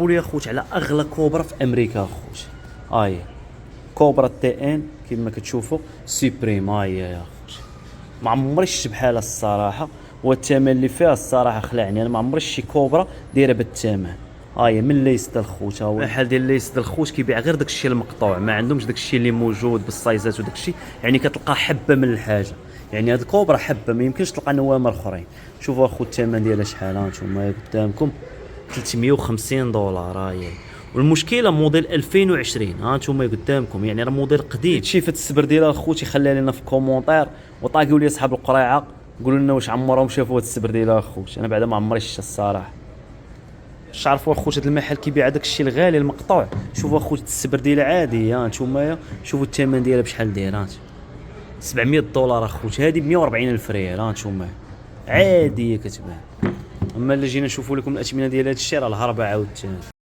جابوا لي اخوتي على اغلى كوبرا في امريكا اخوتي. هاي كوبرا تي ان كما كتشوفوا سوبريم. هاي يا اخوتي ما عمري شفت بحالها الصراحه، والثمن اللي فيها الصراحه خلعني. انا ما عمري شي كوبرا دايره بالثمن. هاي من ليس د الخوت، ها هو الحال ديال ليس د الخوت كيبيع غير داكشي المقطوع، ما عندهمش داكشي اللي موجود بالسايزات وداكشي. يعني كتلقى حبه من الحاجه، يعني هاد الكوبرا حبه ما يمكنش تلقى نوامر اخرين. شوفوا اخو الثمن ديالها شحال هانتوما قدامكم، $350. هاي والمشكله موديل 2020 ها انتم قدامكم، يعني راه موديل قديم. شي فات السبر ديالها اخوتي خليها لنا في كومونتير، وطاقوا لي اصحاب القريعه قولوا لنا واش عمرهم شافوا هاد السبر ديالها اخوتي. انا بعدا ما عمري شفت الصراحه. واش عرفوا اخوتي هاد المحل كيبيع داك الشيء الغالي المقطوع. شوفوا اخوتي السبر ديالها عادي ها نتوما، شوفوا الثمن ديالها بشحال داير $700 اخوتي. هذه ب140,000 ريال ها نتوما عاديه كتبان. اما الا جينا نشوفوا لكم الاثمنه ديال هذا الشيء راه الهربه عاوتاني.